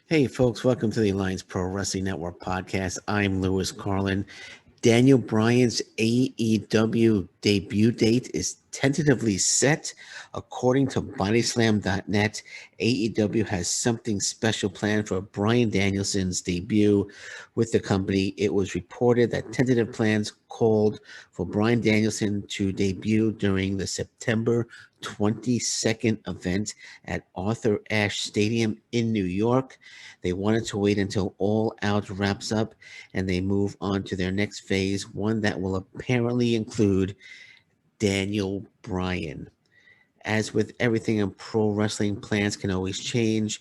Hey, folks, welcome to the Alliance Pro Wrestling Network podcast. I'm Lewis Carlin. Daniel Bryan's AEW debut date is tentatively set. According to Bodyslam.net, AEW has something special planned for Bryan Danielson's debut with the company. It was reported that tentative plans called for Bryan Danielson to debut during the September 22nd event at Arthur Ashe Stadium in New York. They wanted to wait until All Out wraps up and they move on to their next phase, one that will apparently include Daniel Bryan. As with everything in pro wrestling, plans can always change.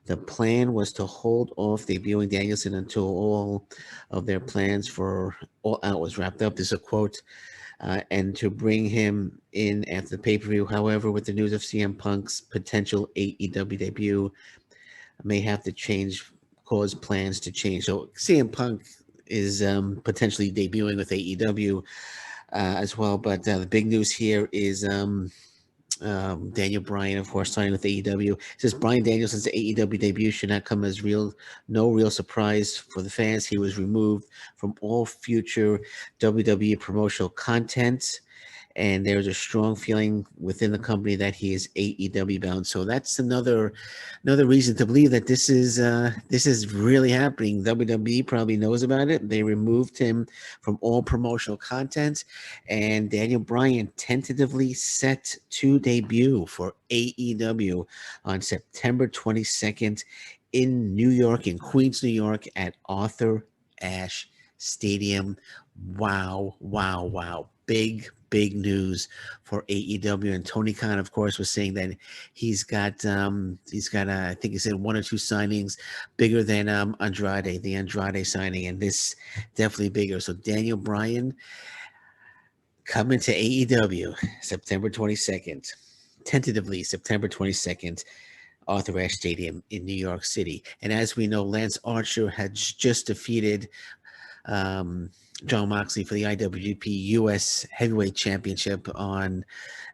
The plan was to hold off debuting Danielson until all of their plans for All Out was wrapped up. This is a quote. And to bring him in after the pay per view. However, with the news of CM Punk's potential AEW debut, may have to change, cause plans to change. So CM Punk is potentially debuting with AEW as well. But the big news here is Daniel Bryan, of course, signing with AEW. It says Bryan Danielson's AEW debut should not come as no real surprise for the fans. He was removed from all future WWE promotional content, and there's a strong feeling within the company that he is AEW bound. So that's another reason to believe that this is really happening. WWE probably knows about it. They removed him from all promotional content, and Daniel Bryan tentatively set to debut for AEW on September 22nd in New York, in Queens, New York, at Arthur Ashe Stadium. Wow, wow, wow. Big news for AEW. And Tony Khan, of course, was saying that he's got I think he said one or two signings bigger than the Andrade signing, and this definitely bigger. So Daniel Bryan coming to AEW September 22nd, tentatively September 22nd, Arthur Ashe Stadium in New York City. And as we know, Lance Archer had just defeated um, John Moxley for the IWGP US Heavyweight Championship on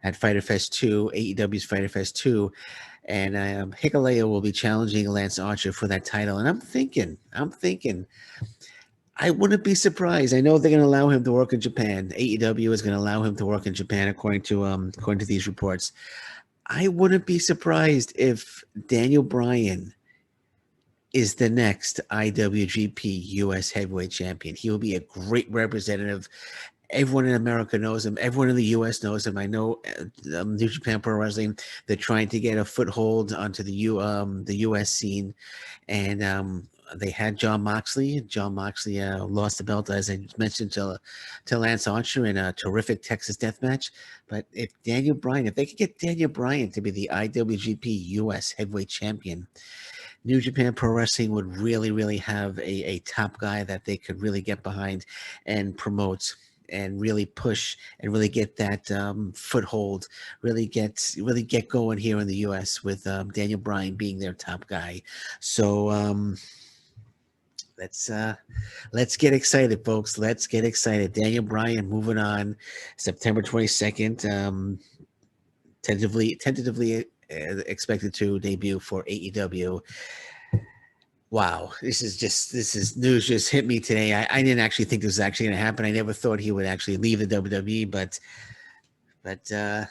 at Fighter Fest 2, AEW's Fighter Fest 2. And Hikuleo will be challenging Lance Archer for that title. And I'm thinking, I wouldn't be surprised. I know they're going to allow him to work in Japan. AEW is going to allow him to work in Japan, according to these reports. I wouldn't be surprised if Daniel Bryan is the next IWGP US Heavyweight Champion. He will be a great representative. Everyone in America knows him. Everyone in the U.S. knows him. I know New Japan Pro Wrestling. They're trying to get a foothold onto the U.S. scene, and they had John Moxley. John Moxley lost the belt, as I mentioned, to Lance Archer in a terrific Texas Death Match. But if they could get Daniel Bryan to be the IWGP US Heavyweight Champion, New Japan Pro Wrestling would really, really have a top guy that they could really get behind and promote and really push and really get that foothold, really get going here in the U.S. with Daniel Bryan being their top guy. So let's let's get excited, folks. Let's get excited. Daniel Bryan moving on September 22nd. Tentatively expected to debut for AEW. Wow, this is news just hit me today. I didn't actually think this was actually going to happen. I never thought he would actually leave the WWE, but uh,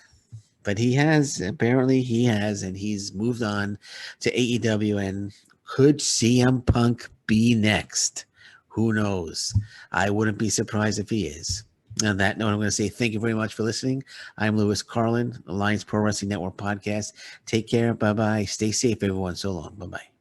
but he has. Apparently, he has, and he's moved on to AEW. And could CM Punk be next? Who knows? I wouldn't be surprised if he is. On that note, I'm going to say thank you very much for listening. I'm Lewis Carlin, Alliance Pro Wrestling Network podcast. Take care. Bye bye. Stay safe, everyone. So long. Bye bye.